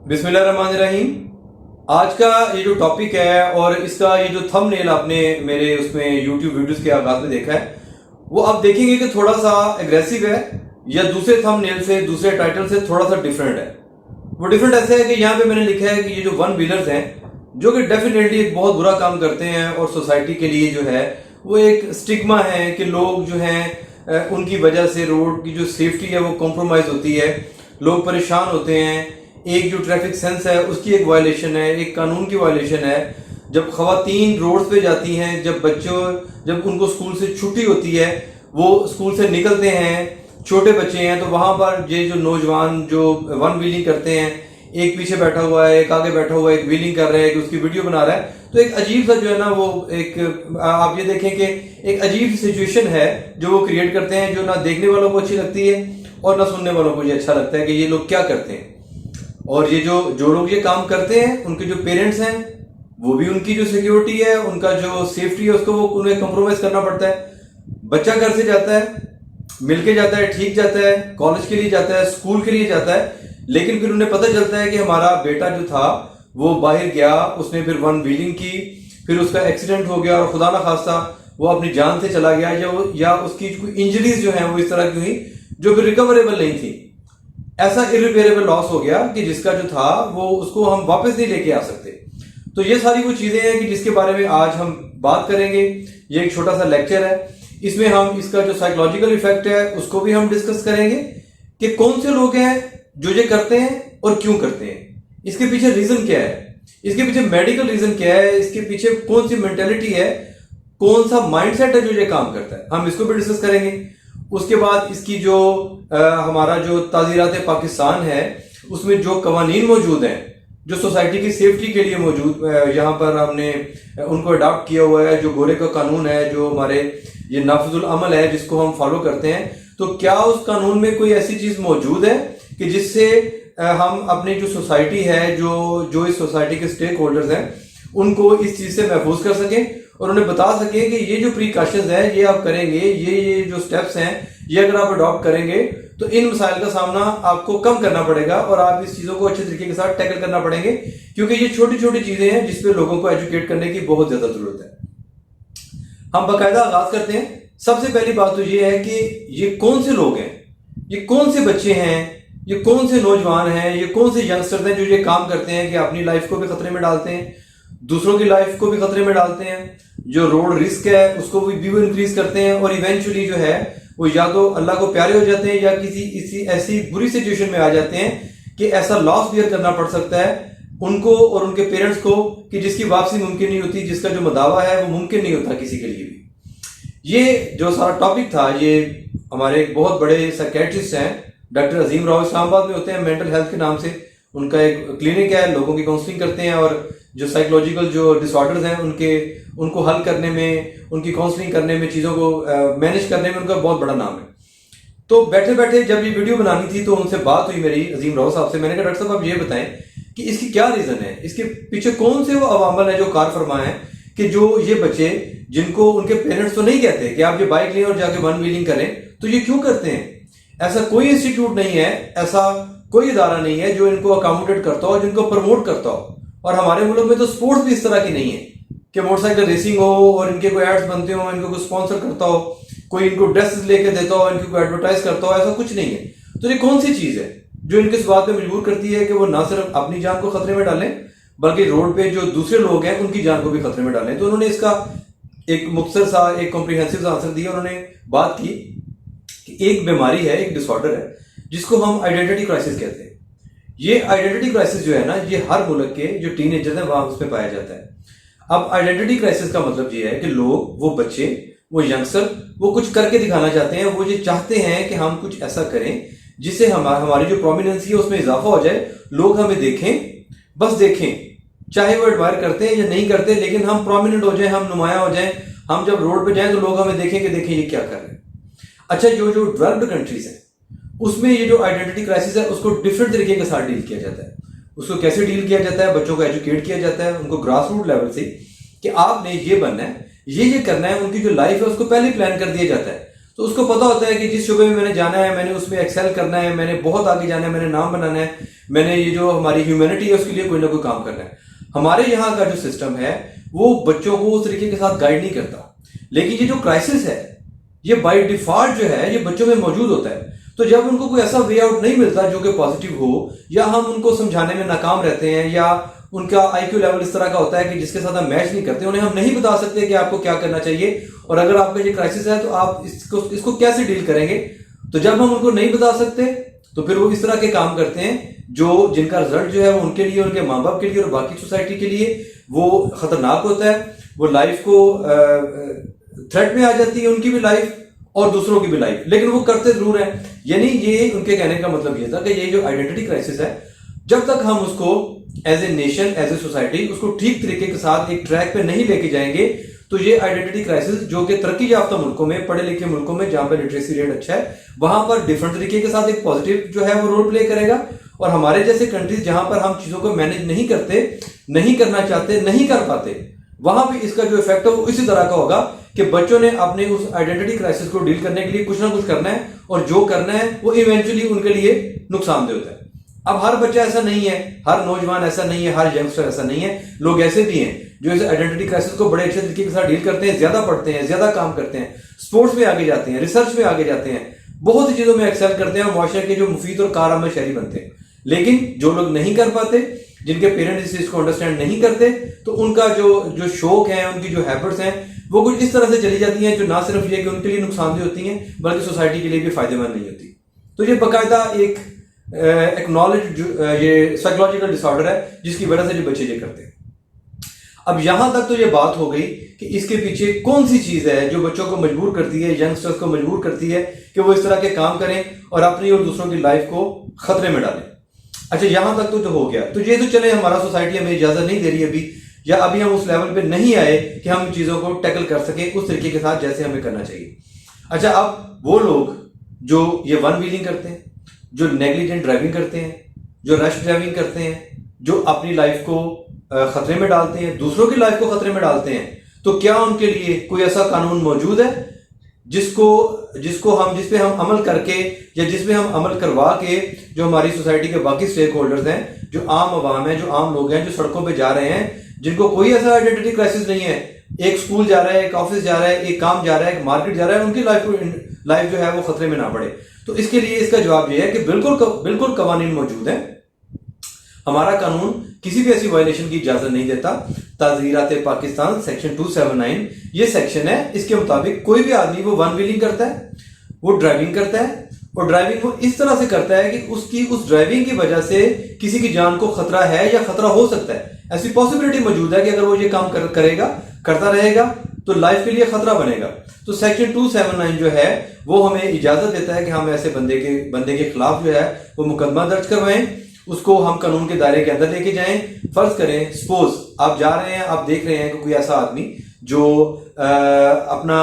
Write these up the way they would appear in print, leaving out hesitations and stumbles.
बिस्मिल्लाहिर्रहमानिर्रहीम। आज का ये जो टॉपिक है और इसका ये जो थंबनेल आपने मेरे उसमें यूट्यूब वीडियोस के आगाज में देखा है, वो आप देखेंगे कि थोड़ा सा एग्रेसिव है या दूसरे थंबनेल से, दूसरे टाइटल से थोड़ा सा डिफरेंट है। वो डिफरेंट ऐसे है कि यहाँ पे मैंने लिखा है कि ये जो वन व्हीलर्स हैं जो कि डेफिनेटली एक बहुत बुरा काम करते हैं और सोसाइटी के लिए जो है वो एक स्टिग्मा है कि लोग जो हैं उनकी वजह से रोड की जो सेफ्टी है वो कॉम्प्रोमाइज होती है, लोग परेशान होते हैं। एक जो ट्रैफिक सेंस है उसकी एक वायलेशन है, एक कानून की वायलेशन है। जब खवातीन रोड्स पे जाती हैं, जब उनको स्कूल से छुट्टी होती है, वो स्कूल से निकलते हैं, छोटे बच्चे हैं, तो वहां पर ये जो नौजवान जो वन व्हीलिंग करते हैं, एक पीछे बैठा हुआ है, एक आगे बैठा हुआ है, एक व्हीलिंग कर रहा है, एक उसकी वीडियो बना रहा है, तो एक अजीब सा जो है ना वो एक आप ये देखें कि एक अजीब सिचुएशन है जो वो क्रिएट करते हैं, जो ना देखने वालों को अच्छी लगती है और ना सुनने वालों को ये अच्छा लगता है कि ये लोग क्या करते हैं। और ये जो लोग ये काम करते हैं, उनके जो पेरेंट्स हैं, वो भी उनकी जो सिक्योरिटी है, उनका जो सेफ्टी है, उसको वो उन्हें कॉम्प्रोमाइज करना पड़ता है। बच्चा घर से जाता है, मिलके जाता है, ठीक जाता है, कॉलेज के लिए जाता है, स्कूल के लिए जाता है, लेकिन फिर उन्हें पता चलता है कि हमारा बेटा जो था वो बाहर गया, उसने फिर वन व्हीलिंग की, फिर उसका एक्सीडेंट हो गया और खुदा ना खास्ता वो अपनी जान से चला गया, या उसकी कोई इंजरीज जो है वो इस तरह की हुई जो फिर रिकवरेबल नहीं थी। ऐसा इरिपेयरेबल लॉस हो गया कि जिसका जो था वो उसको हम वापस नहीं लेके आ सकते। तो ये सारी वो चीजें हैं कि जिसके बारे में आज हम बात करेंगे। ये एक छोटा सा लेक्चर है, इसमें हम इसका जो साइकोलॉजिकल इफेक्ट है उसको भी हम डिस्कस करेंगे कि कौन से लोग हैं जो ये करते हैं और क्यों करते हैं, इसके पीछे रीजन क्या है, इसके पीछे मेडिकल रीजन क्या है, इसके पीछे कौन सी मेंटेलिटी है, कौन सा माइंडसेट है जो ये काम करता है, हम इसको भी डिस्कस करेंगे। उसके बाद इसकी जो हमारा जो ताज़ीरात पाकिस्तान है उसमें जो कवानीन मौजूद हैं जो सोसाइटी की सेफ्टी के लिए मौजूद, यहाँ पर हमने उनको अडॉप्ट किया हुआ है, जो गोरे का कानून है, जो हमारे ये नाफिजुल अमल है जिसको हम फॉलो करते हैं, तो क्या उस कानून में कोई ऐसी चीज मौजूद है कि जिससे हम अपनी जो सोसाइटी है, जो इस सोसाइटी के स्टेक होल्डर्स हैं, उनको इस चीज से महफूज कर सकें और उन्हें बता सकें कि ये जो प्रिकॉशंस हैं ये आप करेंगे, ये जो स्टेप्स हैं ये अगर आप अडॉप्ट करेंगे तो इन मसाइल का सामना आपको कम करना पड़ेगा और आप इस चीजों को अच्छे तरीके के साथ टैकल करना पड़ेंगे, क्योंकि ये छोटी छोटी चीजें हैं जिसपे लोगों को एजुकेट करने की बहुत ज्यादा जरूरत है। हम बाकायदा आगाज करते हैं। सबसे पहली बात तो ये है कि ये कौन से लोग हैं, ये कौन से बच्चे हैं, ये कौन से नौजवान हैं, ये कौन से यंगस्टर्स हैं जो ये काम करते हैं कि अपनी लाइफ को भी खतरे में डालते हैं, दूसरों की लाइफ को भी खतरे में डालते हैं, जो रोड रिस्क है उसको भी वो इंक्रीज करते हैं और इवेंचुअली जो है वो या तो अल्लाह को प्यारे हो जाते हैं या किसी ऐसी बुरी सिचुएशन में आ जाते हैं कि ऐसा लॉस बियर करना पड़ सकता है उनको और उनके पेरेंट्स को कि जिसकी वापसी मुमकिन नहीं होती, जिसका जो मदावा है वो मुमकिन नहीं होता किसी के लिए भी। ये जो सारा टॉपिक था, ये हमारे एक बहुत बड़े साइकियाट्रिस्ट हैं, डॉक्टर अजीम राव, इस्लामाबाद में होते हैं, मेंटल हेल्थ के नाम से उनका एक क्लिनिक है, लोगों की काउंसलिंग करते हैं और जो साइकोलॉजिकल जो डिसऑर्डर्स हैं उनको हल करने में, उनकी काउंसलिंग करने में, चीज़ों को मैनेज करने में उनका बहुत बड़ा नाम है। तो बैठे बैठे जब ये वीडियो बनानी थी तो उनसे बात हुई मेरी अजीम राव साहब से। मैंने कहा डॉक्टर साहब आप ये बताएं कि इसकी क्या रीज़न है, इसके पीछे कौन से वो अवामल है जो कार फरमा है कि जो ये बच्चे जिनको उनके पेरेंट्स तो नहीं कहते कि आप ये बाइक लें और जाके वन व्हीलिंग करें, तो ये क्यों करते हैं। ऐसा कोई इंस्टीट्यूट नहीं है, ऐसा कोई इदारा नहीं है जो इनको अकाउंटेड करता हो, जिनको प्रमोट करता हो। और हमारे मुल्क में तो स्पोर्ट्स भी इस तरह की नहीं है कि मोटरसाइकिल रेसिंग हो और इनके कोई एड्स बनते हो, इनको कोई स्पॉन्सर करता हो, कोई इनको ड्रेसेस लेके देता हो, इनको कोई एडवर्टाइज करता हो, ऐसा कुछ नहीं है। तो ये कौन सी चीज है जो इनको इस बात पे मजबूर करती है कि वो ना सिर्फ अपनी जान को खतरे में डालें बल्कि रोड पे जो दूसरे लोग हैं उनकी जान को भी खतरे में डालें। तो उन्होंने इसका एक मुख्तसर सा, एक कॉम्प्रिहेंसिव सा आंसर दिया। उन्होंने बात की कि एक बीमारी है, एक डिसऑर्डर है जिसको हम आइडेंटिटी क्राइसिस कहते हैं। ये आइडेंटिटी क्राइसिस जो है ना, ये हर मुल्क के जो टीनेजर्स हैं वहां उसमें पाया जाता है। अब आइडेंटिटी क्राइसिस का मतलब ये है कि लोग, वो बच्चे, वो यंगस्टर, वो कुछ करके दिखाना चाहते हैं, वो ये चाहते हैं कि हम कुछ ऐसा करें जिससे हमारी जो प्रोमिनेंसी है उसमें इजाफा हो जाए, लोग हमें देखें, बस देखें, चाहे वो एडमायर करते हैं या नहीं करते, लेकिन हम प्रोमिनेंट हो जाए, हम नुमाया हो जाए, हम जब रोड पे जाएं तो लोग हमें देखें कि देखें ये क्या कर रहे हैं। अच्छा, जो डेवलप्ड कंट्रीज हैं उसमें ये जो आइडेंटिटी क्राइसिस है उसको डिफरेंट तरीके के साथ डील किया जाता है। उसको कैसे डील किया जाता है, बच्चों को एजुकेट किया जाता है उनको ग्रास रूट लेवल से कि आपने ये बनना है, ये करना है, उनकी जो लाइफ है उसको पहले प्लान कर दिया जाता है। تو اس کو پتا ہوتا ہے کہ جس شعبے میں میں نے جانا ہے، میں نے اس میں ایکسل کرنا ہے، میں نے بہت آگے جانا ہے، میں نے نام بنانا ہے، میں نے یہ جو ہماری ہیومینٹی ہے اس کے لیے کوئی نہ کوئی کام کرنا ہے. ہمارے یہاں کا جو سسٹم ہے وہ بچوں کو اس طریقے کے ساتھ گائیڈ نہیں کرتا. لیکن یہ جو کرائسس ہے یہ بائی ڈیفالٹ جو ہے یہ بچوں میں موجود ہوتا ہے. تو جب ان کو کوئی ایسا وے آؤٹ نہیں ملتا جو کہ پازیٹیو ہو، یا ہم ان کو سمجھانے میں ناکام رہتے ہیں، یا ان کا آئی کیو لیول اس طرح کا ہوتا ہے کہ جس کے ساتھ ہم میچ نہیں کرتے، انہیں ہم نہیں بتا سکتے کہ آپ کو کیا کرنا چاہیے، اور اگر آپ کا یہ کرائسس ہے تو آپ اس کو کیسے ڈیل کریں گے. تو جب ہم ان کو نہیں بتا سکتے تو پھر وہ اس طرح کے کام کرتے ہیں جن کا رزلٹ جو ہے وہ ان کے لیے، ان کے ماں باپ کے لیے اور باقی سوسائٹی کے لیے وہ خطرناک ہوتا ہے. وہ لائف کو تھریٹ میں آ جاتی ہے، ان کی بھی لائف اور دوسروں کی بھی لائف، لیکن وہ کرتے ضرور ہیں. یعنی یہ ان کے کہنے کا مطلب یہ تھا کہ یہ جو آئیڈینٹی کرائسس ہے، جب تک ہم اس کو as a nation, as a society اس کو ٹھیک طریقے کے ساتھ ایک ٹریک پہ نہیں لے کے جائیں گے، تو یہ آئیڈینٹی کرائسس جو کہ ترقی یافتہ ملکوں میں، پڑھے لکھے ملکوں میں جہاں پہ لٹریسی ریٹ اچھا ہے، وہاں پر ڈفرنٹ طریقے کے ساتھ ایک پازیٹیو جو ہے وہ رول پلے کرے گا. اور ہمارے جیسے کنٹریز جہاں پر ہم چیزوں کو مینج نہیں کرتے، نہیں کرنا چاہتے، نہیں کر پاتے، وہاں پہ اس کا جو افیکٹ ہے وہ اسی طرح کا ہوگا کہ بچوں نے اپنے اس آئیڈینٹی کرائسس کو ڈیل کرنے کے لیے کچھ نہ کچھ کرنا ہے، اور جو کرنا ہے وہ ایونچولی ان کے لیے نقصان دہ ہوتا ہے. اب ہر بچہ ایسا نہیں ہے، ہر نوجوان ایسا نہیں ہے، ہر ینگسٹر ایسا نہیں ہے. لوگ ایسے بھی ہیں جو اس آئیڈینٹی کرائسس کو بڑے اچھے طریقے کے ساتھ ڈیل کرتے ہیں، زیادہ پڑھتے ہیں، زیادہ کام کرتے ہیں، سپورٹس میں آگے جاتے ہیں، ریسرچ میں آگے جاتے ہیں، بہت سی چیزوں میں ایکسل کرتے ہیں اور معاشرے کے جو مفید اور کارآمد شہری بنتے ہیں. لیکن جو لوگ نہیں کر پاتے، جن کے پیرنٹس اس چیز کو انڈرسٹینڈ نہیں کرتے، تو ان کا جو شوق ہے، ان کی جو ہیبٹس ہیں، وہ کچھ اس طرح سے چلی جاتی ہیں جو نہ صرف یہ کہ ان کے لیے نقصان دہ ہوتی ہیں بلکہ سوسائٹی کے لیے بھی فائدہ مند نہیں ہوتی. تو یہ باقاعدہ ایک نالج یہ سائیکولوجیکل ڈس آرڈر ہے جس کی وجہ سے جو بچے یہ کرتے ہیں. اب یہاں تک تو یہ بات ہو گئی کہ اس کے پیچھے کون سی چیز ہے جو بچوں کو مجبور کرتی ہے، ینگسٹرز کو مجبور کرتی ہے کہ وہ اس طرح کے کام کریں اور اپنی اور دوسروں کی لائف کو خطرے میں ڈالیں. اچھا، یہاں تک تو جو ہو گیا، تو یہ تو چلے ہمارا سوسائٹی ہمیں اجازت نہیں دے رہی ابھی، یا ابھی ہم اس لیول پہ نہیں آئے کہ ہم چیزوں کو ٹیکل کر سکیں اس طریقے کے ساتھ جیسے ہمیں کرنا چاہیے. اچھا، اب وہ لوگ جو یہ ون ویلنگ کرتے ہیں، جو نیگلیجنٹ ڈرائیونگ کرتے ہیں، جو رش ڈرائیونگ کرتے ہیں، جو اپنی لائف کو خطرے میں ڈالتے ہیں، دوسروں کی لائف کو خطرے میں ڈالتے ہیں، تو کیا ان کے لیے کوئی ایسا قانون موجود ہے جس پہ ہم عمل کر کے، یا جس پہ ہم عمل کروا کے جو ہماری سوسائٹی کے باقی سٹیک ہولڈرز ہیں، جو عام عوام ہیں، جو عام لوگ ہیں، جو سڑکوں پہ جا رہے ہیں، جن کو کوئی ایسا آئیڈینٹی کرائسس نہیں ہے، ایک اسکول جا رہا ہے، ایک آفس جا رہا ہے، ایک کام جا رہا ہے، ایک مارکیٹ جا رہا ہے، ان کی لائف جو ہے وہ خطرے میں نہ پڑے. تو اس کے لیے اس کا جواب یہ ہے کہ بالکل قوانین موجود ہیں. ہمارا قانون کسی بھی ایسی وائلیشن کی اجازت نہیں دیتا. تعزیرات پاکستان سیکشن 279 یہ سیکشن ہے، اس کے مطابق کوئی بھی آدمی وہ ون ویلنگ کرتا ہے، وہ ڈرائیونگ کرتا ہے، اور ڈرائیونگ وہ اس طرح سے کرتا ہے کہ اس ڈرائیونگ کی وجہ سے کسی کی جان کو خطرہ ہے یا خطرہ ہو سکتا ہے. ایسی پاسبلٹی موجود ہے کہ اگر وہ یہ کام کرے گا، کرتا رہے گا، تو لائف کے لیے خطرہ بنے گا. تو سیکشن 279 جو ہے وہ ہمیں اجازت دیتا ہے کہ ہم ایسے بندے کے خلاف جو ہے وہ مقدمہ درج کروائیں، اس کو ہم قانون کے دائرے کے اندر لے کے جائیں. فرض کریں سپوز آپ جا رہے ہیں، آپ دیکھ رہے ہیں کہ کوئی ایسا آدمی جو اپنا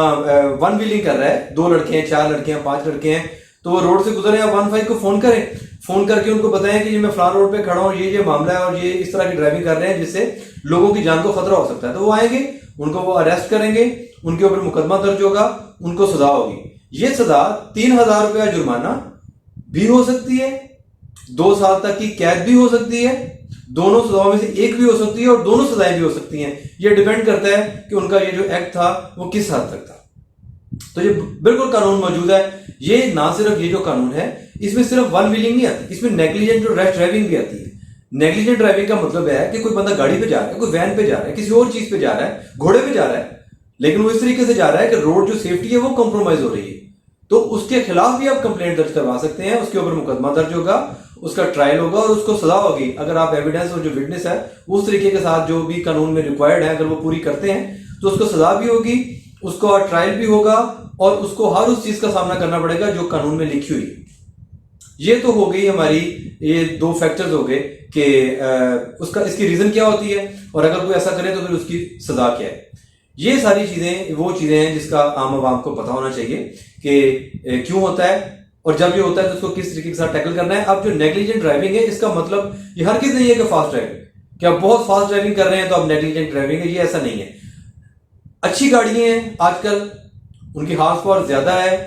ون ویلنگ کر رہا ہے، 2 لڑکے ہیں، 4 لڑکے ہیں، 5 لڑکے ہیں، تو وہ روڈ سے گزرے، آپ 15 کو فون کریں، فون کر کے ان کو بتائیں کہ میں فلاں روڈ پہ کھڑا ہوں، یہ معاملہ ہے، اور یہ اس طرح کی ڈرائیونگ کر رہے ہیں جس سے لوگوں کی جان کو خطرہ ہو سکتا ہے. تو وہ آئیں گے، ان کو وہ اریسٹ کریں گے، ان کے اوپر مقدمہ درج ہوگا، ان کو سزا ہوگی. یہ سزا 3000 روپیہ جرمانہ بھی ہو سکتی ہے، 2 سال تک کی قید بھی ہو سکتی ہے، دونوں سزاؤں میں سے ایک بھی ہو سکتی ہے، اور دونوں سزائیں بھی ہو سکتی ہیں. یہ ڈیپینڈ کرتا ہے کہ ان کا یہ جو ایکٹ تھا وہ کس حد تک تھا. تو یہ بالکل قانون موجود ہے. یہ نہ صرف یہ جو قانون ہے اس میں صرف ون ویلنگ نہیں آتی، اس میں نیگلیجنٹ جو ریش ڈرائیونگ بھی آتی ہے. نیگلیجنٹ ڈرائیونگ کا مطلب ہے کہ کوئی بندہ گاڑی پہ جا رہا ہے، کوئی وین پہ جا رہا ہے، کسی اور چیز پہ جا رہا ہے، گھوڑے پہ جا رہا ہے، لیکن وہ اس طریقے سے جا رہا ہے کہ روڈ جو سیفٹی ہے وہ کمپرومائز ہو رہی ہے. تو اس کے خلاف بھی آپ کمپلینٹ درج کروا سکتے ہیں، اس کے اوپر مقدمہ درج ہوگا، اس کا ٹرائل ہوگا اور اس کو سزا ہوگی. اگر آپ ایویڈنس اور جو وٹنس ہے اس طریقے کے ساتھ جو بھی قانون میں ریکوائرڈ ہے اگر وہ پوری کرتے ہیں تو اس کو سزا بھی ہوگی، اس کو ٹرائل بھی ہوگا، اور اس کو ہر اس چیز کا سامنا کرنا پڑے گا جو قانون میں لکھی ہوئی. یہ تو ہو گئی ہماری یہ 2 فیکٹرز ہو گئے کہ اس کی ریزن کیا ہوتی ہے، اور اگر کوئی ایسا کرے تو پھر اس کی سزا کیا ہے. یہ ساری چیزیں وہ چیزیں ہیں جس کا عام عوام کو پتہ ہونا چاہیے کہ کیوں ہوتا ہے، اور جب یہ ہوتا ہے تو اس کو کس طریقے کے ساتھ ٹیکل کرنا ہے. اب جو نیگلیجنٹ ڈرائیونگ ہے اس کا مطلب یہ ہرگز نہیں ہے کہ فاسٹ ڈرائیونگ، کہ آپ بہت فاسٹ ڈرائیونگ کر رہے ہیں تو اب نیگلیجنٹ ڈرائیونگ ہے، یہ ایسا نہیں ہے. اچھی گاڑیاں ہیں آج کل، ان کی ہارس پاور زیادہ ہے،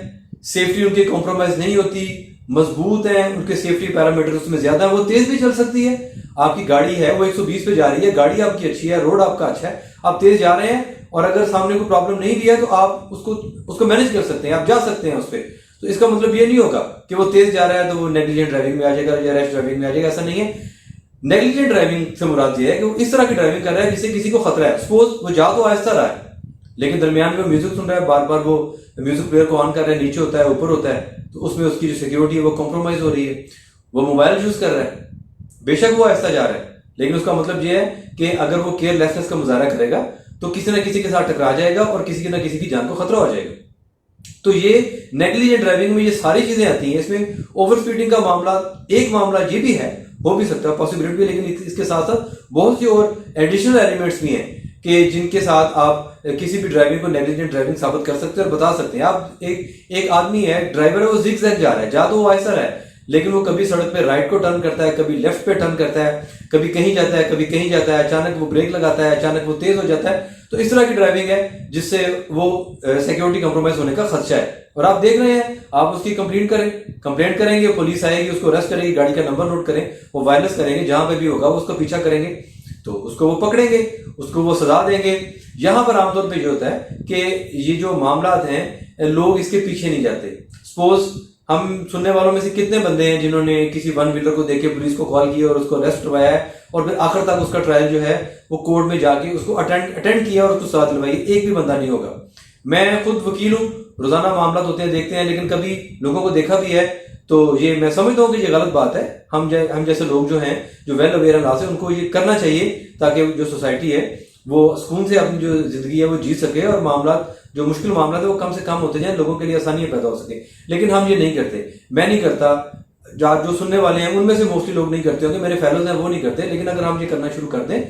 सेफ्टी उनकी कॉम्प्रोमाइज नहीं होती, मजबूत हैं, उनके सेफ्टी पैरामीटर उसमें ज्यादा है, वो तेज भी चल सकती है। आपकी गाड़ी है वो 120 पे जा रही है, गाड़ी आपकी अच्छी है, रोड आपका अच्छा है, आप तेज जा रहे हैं और अगर सामने कोई प्रॉब्लम नहीं भी है तो आप उसको मैनेज कर सकते हैं, आप जा सकते हैं उस पर। तो इसका मतलब ये नहीं होगा कि वो तेज जा रहा है तो वो नेग्लिजेंट ड्राइविंग में आ जाएगा या रैश ड्राइविंग में आ जाएगा, ऐसा नहीं है। नेग्लिजेंट ड्राइविंग से मुराद ये है कि वो इस तरह की ड्राइविंग कर रहा है जिससे किसी को खतरा है। सपोज वो जा तो आहिस्ता रहा है लेकिन दरमियान में म्यूजिक सुन रहा है, बार बार वो म्यूजिक प्लेयर को ऑन कर रहा है, नीचे होता है ऊपर होता है, तो उसमें उसकी जो सिक्योरिटी है वो कॉम्प्रोमाइज हो रही है। वो मोबाइल यूज कर रहा है, बेशक वो आहिस्ता जा रहा है लेकिन उसका मतलब ये है कि अगर वो केयरलेसनेस का मुजाहरा करेगा तो किसी ना किसी के साथ टकरा जाएगा और किसी ना किसी की जान को खतरा हो जाएगा। तो ये नेग्लिजेंट ड्राइविंग में ये सारी चीजें आती हैं। इसमें ओवर स्पीडिंग का मामला, एक मामला ये भी है, हो भी सकता है, पॉसिबिलिटी भी, लेकिन इसके साथ साथ बहुत सी और एडिशनल एलिमेंट्स भी हैं कि जिनके साथ आप किसी भी ड्राइविंग को नेग्लिजेंट ड्राइविंग साबित कर सकते हैं और बता सकते हैं। आप एक आदमी है, ड्राइवर है, वो जिग जैग जा रहा है, जा तो वो आहिस्ता रहा है लेकिन वो कभी सड़क पे राइट को टर्न करता है, कभी लेफ्ट पे टर्न करता है, कभी कहीं जाता है, कभी कहीं जाता है, अचानक वो ब्रेक लगाता है, अचानक वो तेज हो जाता है। तो इस तरह की ड्राइविंग है जिससे वो सिक्योरिटी कॉम्प्रोमाइज होने का खदशा है। और आप देख रहे हैं, आप उसकी कंप्लेंट करेंगे, पुलिस आएगी, उसको अरेस्ट करेगी, गाड़ी का नंबर नोट करें, वो वायरलेस करेंगे, जहां पे भी होगा वो उसका पीछा करेंगे तो उसको वो पकड़ेंगे, उसको वो सजा देंगे। यहां पर आमतौर पर ये होता है कि ये जो मामला हैं लोग इसके पीछे नहीं जाते। सपोज हम सुनने वालों में से कितने बंदे हैं जिन्होंने किसी वन व्हीलर को देख के पुलिस को कॉल किया और उसको अरेस्ट करवाया है और फिर आखिर तक उसका ट्रायल जो है वो कोर्ट में जाके उसको अटेंड किया और उसको सजा दिलवाई? एक भी बंदा नहीं होगा। मैं खुद वकील हूँ, रोजाना मामला होते हैं, देखते हैं, लेकिन कभी लोगों को देखा भी है तो ये मैं समझता हूँ कि ये गलत बात है। हम जैसे लोग जो हैं, जो वेल अवेयर लॉ से, उनको ये करना चाहिए ताकि जो सोसाइटी है वो सुकून से अपनी जो जिंदगी है वो जी सके और मामला, जो मुश्किल मामला है वो कम से कम होते जाए, लोगों के लिए आसानियां पैदा हो सके। लेकिन हम ये नहीं करते, मैं नहीं करता, जो सुनने वाले हैं उनमें से मोस्टली लोग नहीं करते होंगे, मेरे फेलोज हैं वो नहीं करते। लेकिन अगर हम ये करना शुरू कर दें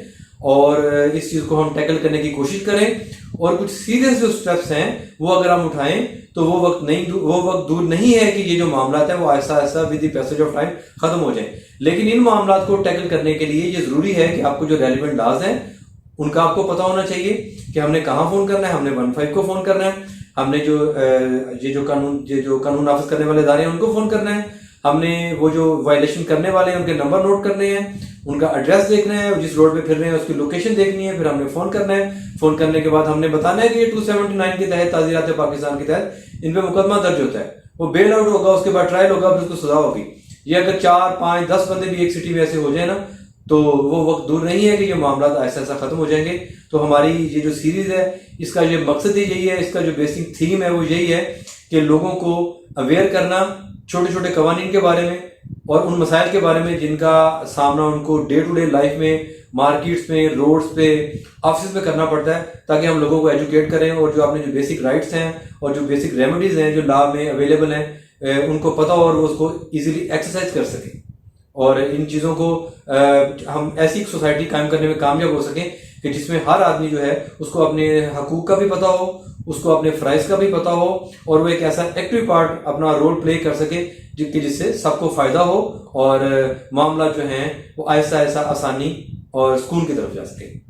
और इस चीज को हम टैकल करने की कोशिश करें और कुछ सीरियस जो स्टेप्स हैं वो अगर हम उठाएं तो वो वक्त दूर नहीं है कि ये जो मामला है वो Aahista Aahista with the passage of time खत्म हो जाए। लेकिन इन मामला को टैकल करने के लिए ये जरूरी है कि आपको जो रेलिवेंट लॉज हैं उनका आपको पता होना चाहिए कि हमने कहाँ फोन करना है, हमने 15 को फोन करना है, हमने जो कानून नाफिज करने वाले इदारे हैं उनको फोन करना है, हमने वो जो वायलेशन करने वाले हैं उनके नंबर नोट करने हैं, उनका एड्रेस देखना है, जिस रोड पे फिर रहे हैं उसकी लोकेशन देखनी है, फिर हमने फोन करना है। फोन करने के बाद हमने बताना है कि 279 के तहत, ताज़ीरात पाकिस्तान के तहत इन पे मुकदमा दर्ज होता है, वो बेल आउट होगा, उसके बाद ट्रायल होगा, फिर उसको सजा होगी। ये अगर 4, 5, 10 बंदे भी एक सिटी में ऐसे हो जाए ना तो वो वक्त दूर नहीं है कि ये मामला ऐसा ऐसा खत्म हो जाएंगे। तो हमारी ये जो सीरीज है इसका ये मकसद ही यही है, इसका जो बेसिक थीम है वो यही है कि लोगों को अवेयर करना छोटे छोटे कवानीन के बारे में और उन मसाइल के बारे में जिनका सामना उनको डे टू डे लाइफ में, मार्केट्स में, रोड्स पे, ऑफिस में करना पड़ता है, ताकि हम लोगों को एजुकेट करें और जो अपने जो बेसिक राइट्स हैं और जो बेसिक रेमेडीज हैं जो लॉ में अवेलेबल हैं उनको पता हो और वो उसको इजीली एक्सरसाइज कर सकें और इन चीज़ों को हम ऐसी सोसाइटी कायम करने में कामयाब हो सकें कि जिसमें हर आदमी जो है उसको अपने हकूक का भी पता हो, उसको अपने फ़राइज़ का भी पता हो और वो एक ऐसा एक्टिव पार्ट अपना रोल प्ले कर सके जिससे सबको फ़ायदा हो और मामला जो है वो आहिस्ता आहिस्ता आसानी और सुकून की तरफ जा सके।